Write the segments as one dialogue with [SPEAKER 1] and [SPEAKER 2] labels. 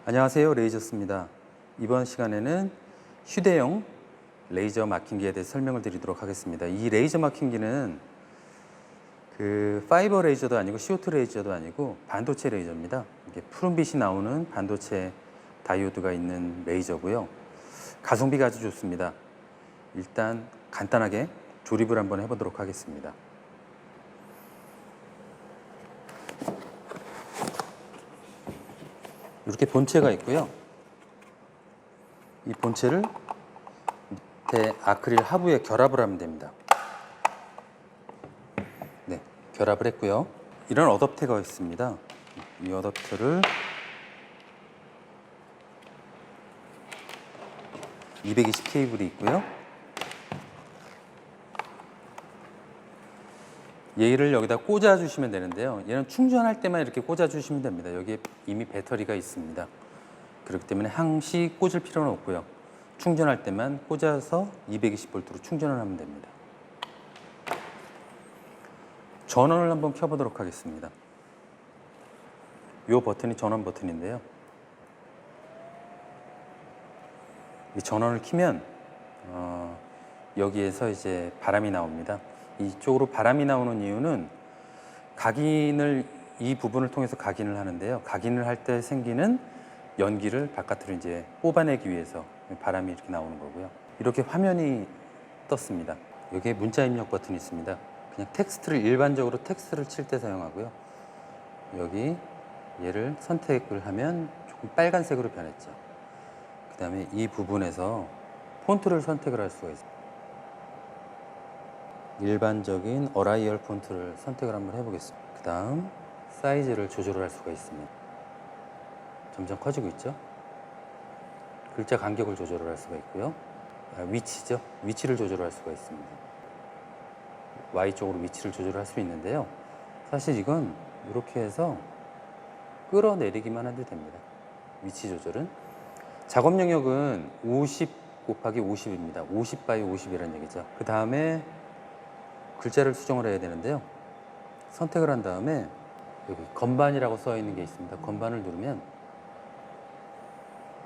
[SPEAKER 1] 안녕하세요, 레이저스입니다. 이번 시간에는 휴대용 레이저 마킹기에 대해 설명을 드리도록 하겠습니다. 이 레이저 마킹기는 파이버 레이저도 아니고 CO2 레이저도 아니고 반도체 레이저입니다. 이게 푸른빛이 나오는 반도체 다이오드가 있는 레이저고요. 가성비가 아주 좋습니다. 일단 간단하게 조립을 한번 해보도록 하겠습니다. 이렇게 본체가 있고요. 이 본체를 밑에 아크릴 하부에 결합을 하면 됩니다. 네, 결합을 했고요. 이런 어댑터가 있습니다. 이 어댑터를 220 케이블이 있고요. 얘를 여기다 꽂아 주시면 되는데요. 얘는 충전할 때만 이렇게 꽂아 주시면 됩니다. 여기에 이미 배터리가 있습니다. 그렇기 때문에 항시 꽂을 필요는 없고요. 충전할 때만 꽂아서 220V로 충전을 하면 됩니다. 전원을 한번 켜보도록 하겠습니다. 이 버튼이 전원 버튼인데요. 이 전원을 켜면 여기에서 이제 바람이 나옵니다. 이쪽으로 바람이 나오는 이유는 각인을 이 부분을 통해서 각인을 하는데요. 각인을 할 때 생기는 연기를 바깥으로 이제 뽑아내기 위해서 바람이 이렇게 나오는 거고요. 이렇게 화면이 떴습니다. 여기에 문자 입력 버튼이 있습니다. 그냥 일반적으로 텍스트를 칠 때 사용하고요. 여기 얘를 선택을 하면 조금 빨간색으로 변했죠. 그 다음에 이 부분에서 폰트를 선택을 할 수가 있습니다. 일반적인 어라이얼 폰트를 선택을 한번 해보겠습니다. 그 다음 사이즈를 조절을 할 수가 있습니다. 점점 커지고 있죠. 글자 간격을 조절을 할 수가 있고요. 위치죠. 위치를 조절할 수가 있습니다. Y쪽으로 위치를 조절할 수 있는데요. 사실 이건 이렇게 해서 끌어내리기만 해도 됩니다. 위치 조절은. 작업 영역은 50 곱하기 50입니다. 50 바이 50이라는 얘기죠. 그 다음에 글자를 수정을 해야 되는데요. 선택을 한 다음에 여기 건반이라고 써 있는 게 있습니다. 건반을 누르면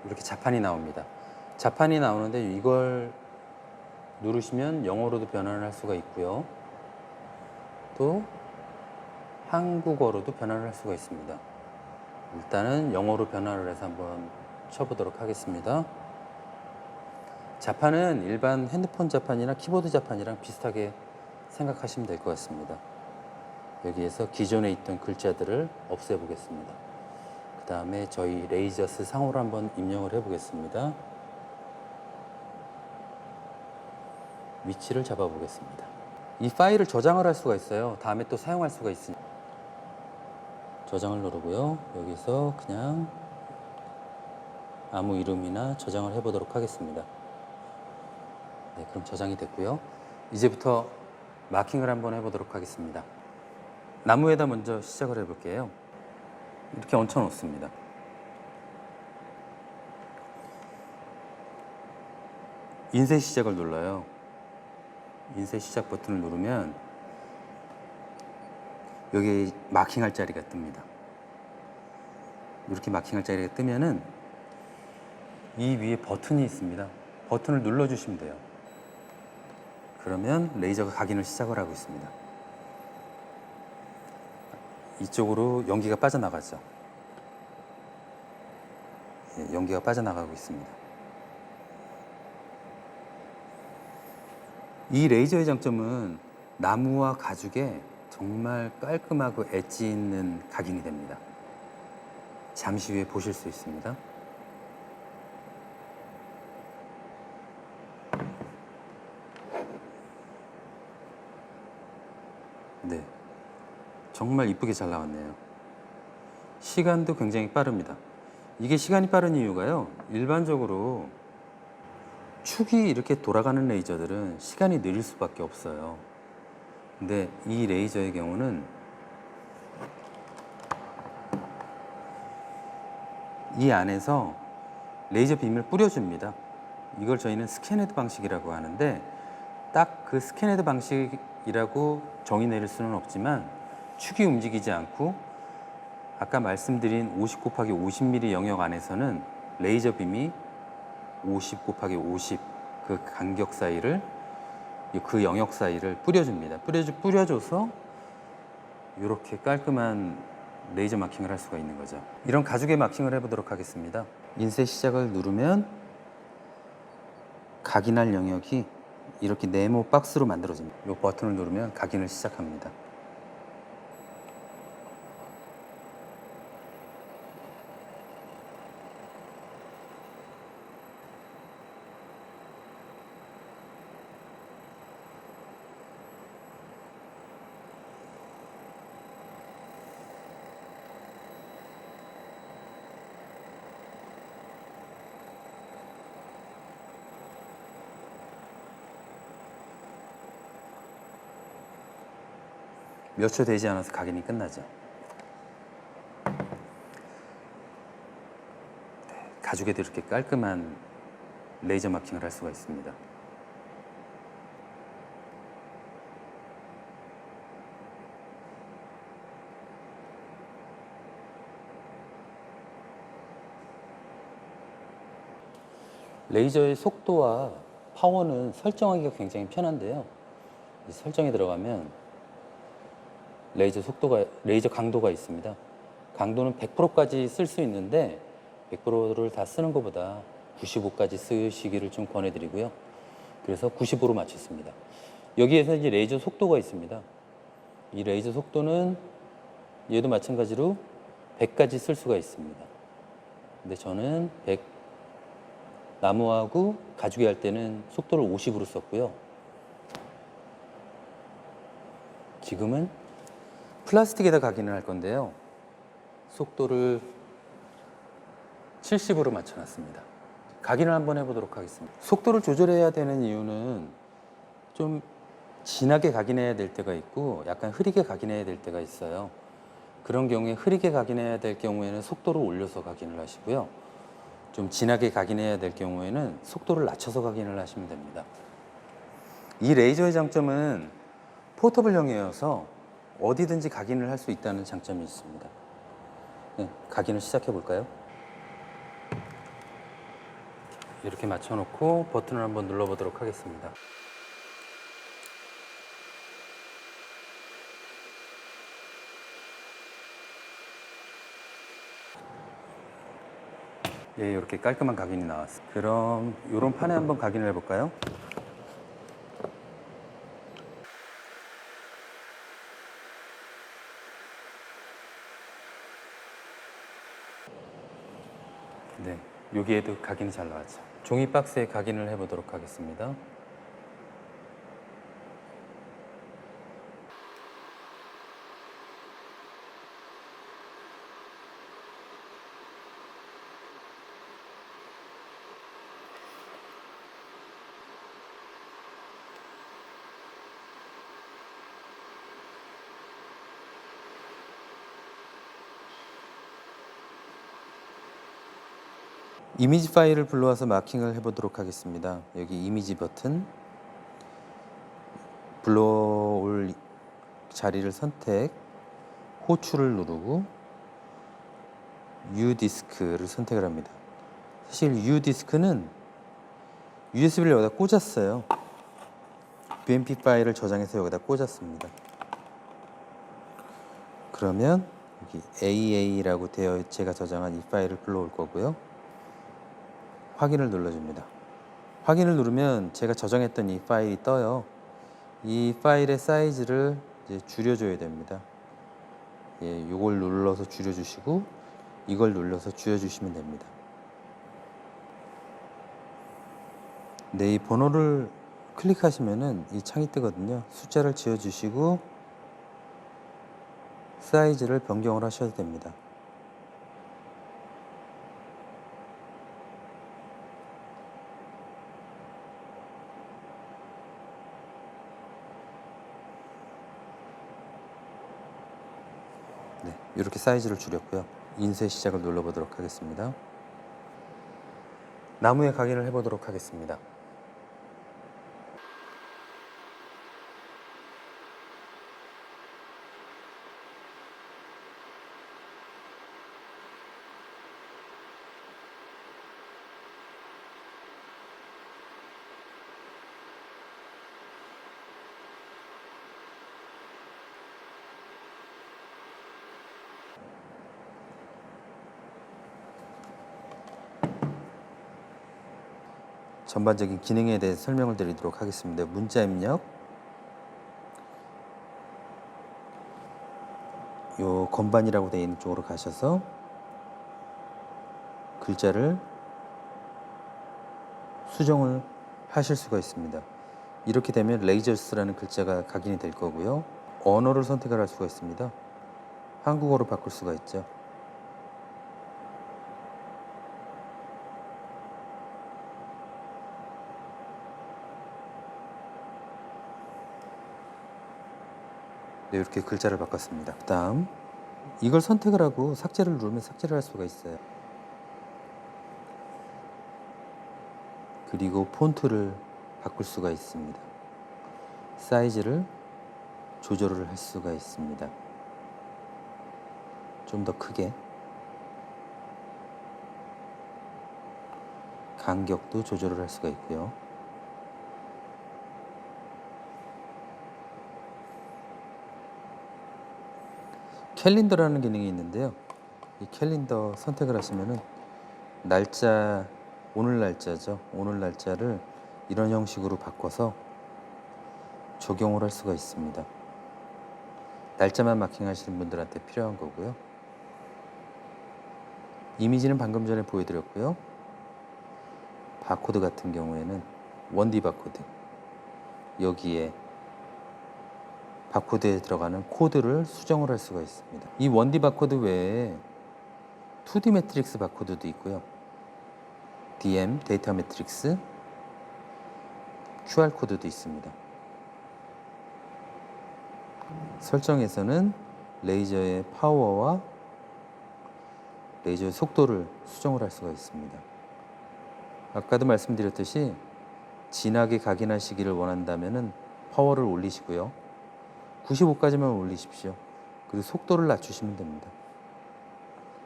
[SPEAKER 1] 이렇게 자판이 나옵니다. 자판이 나오는데 이걸 누르시면 영어로도 변환을 할 수가 있고요. 또 한국어로도 변환을 할 수가 있습니다. 일단은 영어로 변환을 해서 한번 쳐보도록 하겠습니다. 자판은 일반 핸드폰 자판이나 키보드 자판이랑 비슷하게 생각하시면 될 것 같습니다. 여기에서 기존에 있던 글자들을 없애보겠습니다. 그 다음에 저희 레이저스 상호를 한번 입력을 해보겠습니다. 위치를 잡아보겠습니다. 이 파일을 저장을 할 수가 있어요. 다음에 또 사용할 수가 있습니다. 저장을 누르고요. 여기서 그냥 아무 이름이나 저장을 해보도록 하겠습니다. 네, 그럼 저장이 됐고요. 이제부터 마킹을 한번 해보도록 하겠습니다. 나무에다 먼저 시작을 해볼게요. 이렇게 얹혀 놓습니다. 인쇄 시작을 눌러요. 인쇄 시작 버튼을 누르면 여기 마킹할 자리가 뜹니다. 이렇게 마킹할 자리가 뜨면은 이 위에 버튼이 있습니다. 버튼을 눌러주시면 돼요. 그러면 레이저가 각인을 시작을 하고 있습니다. 이쪽으로 연기가 빠져나가죠. 예, 연기가 빠져나가고 있습니다. 이 레이저의 장점은 나무와 가죽에 정말 깔끔하고 엣지 있는 각인이 됩니다. 잠시 후에 보실 수 있습니다. 네, 정말 이쁘게 잘 나왔네요. 시간도 굉장히 빠릅니다. 이게 시간이 빠른 이유가요. 일반적으로 축이 이렇게 돌아가는 레이저들은 시간이 느릴 수밖에 없어요. 근데 이 레이저의 경우는 이 안에서 레이저 빔을 뿌려줍니다. 이걸 저희는 스캔헤드 방식이라고 하는데 딱 그 스캔헤드 방식이라고 정의 내릴 수는 없지만 축이 움직이지 않고 아까 말씀드린 50 곱하기 50mm 영역 안에서는 레이저 빔이 50 곱하기 50 그 간격 사이를, 그 영역 사이를 뿌려줍니다. 뿌려줘서 이렇게 깔끔한 레이저 마킹을 할 수가 있는 거죠. 이런 가죽의 마킹을 해보도록 하겠습니다. 인쇄 시작을 누르면 각인할 영역이 이렇게 네모 박스로 만들어집니다. 이 버튼을 누르면 각인을 시작합니다. 몇 초 되지 않아서 각인이 끝나죠. 가죽에도 이렇게 깔끔한 레이저 마킹을 할 수가 있습니다. 레이저의 속도와 파워는 설정하기가 굉장히 편한데요. 설정에 들어가면 레이저 강도가 있습니다. 강도는 100%까지 쓸 수 있는데 100%를 다 쓰는 것보다 95까지 쓰시기를 좀 권해드리고요. 그래서 95로 맞췄습니다. 여기에서 이제 레이저 속도가 있습니다. 이 레이저 속도는 얘도 마찬가지로 100까지 쓸 수가 있습니다. 근데 저는 100, 나무하고 가죽에 할 때는 속도를 50으로 썼고요. 지금은 플라스틱에다 각인을 할 건데요. 속도를 70으로 맞춰놨습니다. 각인을 한번 해보도록 하겠습니다. 속도를 조절해야 되는 이유는 좀 진하게 각인해야 될 때가 있고 약간 흐리게 각인해야 될 때가 있어요. 그런 경우에 흐리게 각인해야 될 경우에는 속도를 올려서 각인을 하시고요. 좀 진하게 각인해야 될 경우에는 속도를 낮춰서 각인을 하시면 됩니다. 이 레이저의 장점은 포터블형이어서 어디든지 각인을 할 수 있다는 장점이 있습니다. 네, 각인을 시작해 볼까요? 이렇게 맞춰놓고 버튼을 한번 눌러보도록 하겠습니다. 예, 이렇게 깔끔한 각인이 나왔습니다. 그럼 이런 판에 한번 각인을 해볼까요? 네, 여기에도 각인이 잘 나왔죠. 종이 박스에 각인을 해보도록 하겠습니다. 이미지 파일을 불러와서 마킹을 해보도록 하겠습니다. 여기 이미지 버튼, 불러올 자리를 선택, 호출을 누르고 U 디스크를 선택을 합니다. 사실 U 디스크는 USB를 여기다 꽂았어요. BMP 파일을 저장해서 여기다 꽂았습니다. 그러면 여기 AA라고 되어 제가 저장한 이 파일을 불러올 거고요. 확인을 눌러줍니다. 확인을 누르면 제가 저장했던 이 파일이 떠요. 이 파일의 사이즈를 이제 줄여줘야 됩니다. 예, 이걸 눌러서 줄여주시고 이걸 눌러서 줄여주시면 됩니다. 네, 이 번호를 클릭하시면은 이 창이 뜨거든요. 숫자를 지어주시고 사이즈를 변경을 하셔도 됩니다. 네, 이렇게 사이즈를 줄였고요. 인쇄 시작을 눌러보도록 하겠습니다. 나무에 각인을 해보도록 하겠습니다. 전반적인 기능에 대해서 설명을 드리도록 하겠습니다. 문자 입력, 요 건반이라고 되어 있는 쪽으로 가셔서 글자를 수정을 하실 수가 있습니다. 이렇게 되면 레이저스라는 글자가 각인이 될 거고요. 언어를 선택을 할 수가 있습니다. 한국어로 바꿀 수가 있죠. 네, 이렇게 글자를 바꿨습니다. 그 다음 이걸 선택을 하고 삭제를 누르면 삭제를 할 수가 있어요. 그리고 폰트를 바꿀 수가 있습니다. 사이즈를 조절을 할 수가 있습니다. 좀 더 크게, 간격도 조절을 할 수가 있고요. 캘린더라는 기능이 있는데요. 이 캘린더 선택을 하시면은 날짜, 오늘 날짜죠. 오늘 날짜를 이런 형식으로 바꿔서 적용을 할 수가 있습니다. 날짜만 마킹하시는 분들한테 필요한 거고요. 이미지는 방금 전에 보여드렸고요. 바코드 같은 경우에는 원디 바코드, 여기에 바코드에 들어가는 코드를 수정을 할 수가 있습니다. 이 원디 바코드 외에 2D 매트릭스 바코드도 있고요. DM, 데이터 매트릭스, QR코드도 있습니다. 설정에서는 레이저의 파워와 레이저의 속도를 수정을 할 수가 있습니다. 아까도 말씀드렸듯이 진하게 각인하시기를 원한다면 파워를 올리시고요. 95까지만 올리십시오. 그리고 속도를 낮추시면 됩니다.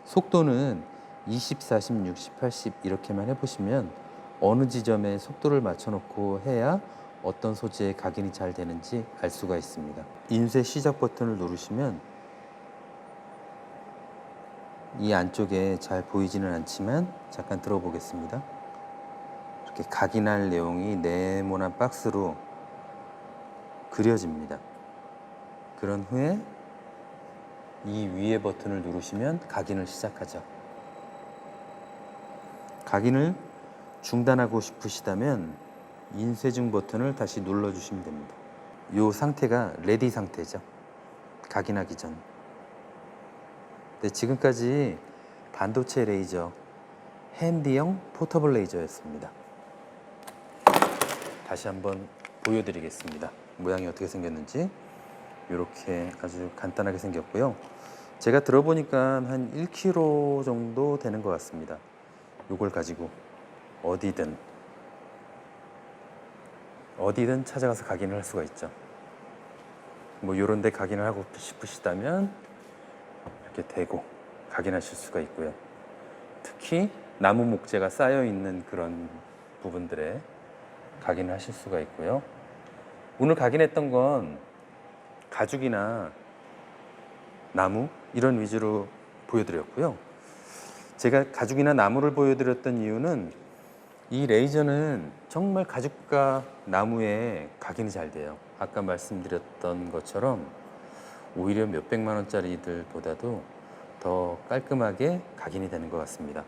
[SPEAKER 1] 속도는 20, 40, 60, 80 이렇게만 해보시면 어느 지점에 속도를 맞춰놓고 해야 어떤 소재에 각인이 잘 되는지 알 수가 있습니다. 인쇄 시작 버튼을 누르시면 이 안쪽에 잘 보이지는 않지만 잠깐 들어보겠습니다. 이렇게 각인할 내용이 네모난 박스로 그려집니다. 그런 후에 이 위에 버튼을 누르시면 각인을 시작하죠. 각인을 중단하고 싶으시다면 인쇄 중 버튼을 다시 눌러주시면 됩니다. 이 상태가 레디 상태죠. 각인하기 전. 네, 지금까지 반도체 레이저, 핸디형 포터블 레이저였습니다. 다시 한번 보여드리겠습니다. 모양이 어떻게 생겼는지. 이렇게 아주 간단하게 생겼고요. 제가 들어보니까 한 1kg 정도 되는 것 같습니다. 이걸 가지고 어디든 찾아가서 각인을 할 수가 있죠. 뭐 이런 데 각인을 하고 싶으시다면 이렇게 대고 각인하실 수가 있고요. 특히 나무 목재가 쌓여 있는 그런 부분들에 각인을 하실 수가 있고요. 오늘 각인했던 건 가죽이나 나무 이런 위주로 보여드렸고요. 제가 가죽이나 나무를 보여드렸던 이유는 이 레이저는 정말 가죽과 나무에 각인이 잘 돼요. 아까 말씀드렸던 것처럼 오히려 몇백만 원짜리들보다도 더 깔끔하게 각인이 되는 것 같습니다.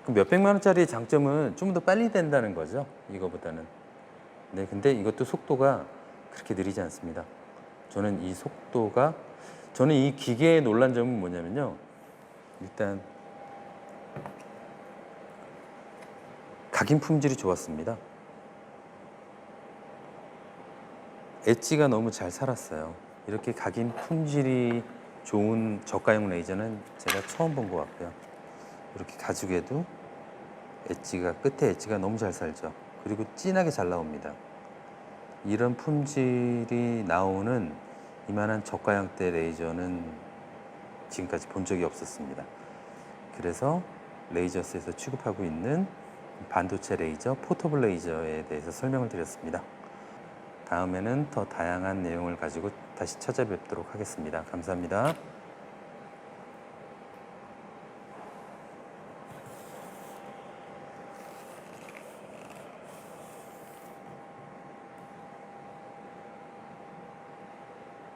[SPEAKER 1] 그럼 몇백만 원짜리의 장점은 좀 더 빨리 된다는 거죠. 이거보다는. 네, 근데 이것도 속도가 그렇게 느리지 않습니다. 저는 이 기계의 놀란 점은 뭐냐면요. 일단 각인 품질이 좋았습니다. 엣지가 너무 잘 살았어요. 이렇게 각인 품질이 좋은 저가형 레이저는 제가 처음 본 것 같고요. 이렇게 가죽에도 끝에 엣지가 너무 잘 살죠. 그리고 진하게 잘 나옵니다. 이런 품질이 나오는 이만한 저가형대 레이저는 지금까지 본 적이 없었습니다. 그래서 레이저스에서 취급하고 있는 반도체 레이저, 포터블 레이저에 대해서 설명을 드렸습니다. 다음에는 더 다양한 내용을 가지고 다시 찾아뵙도록 하겠습니다. 감사합니다.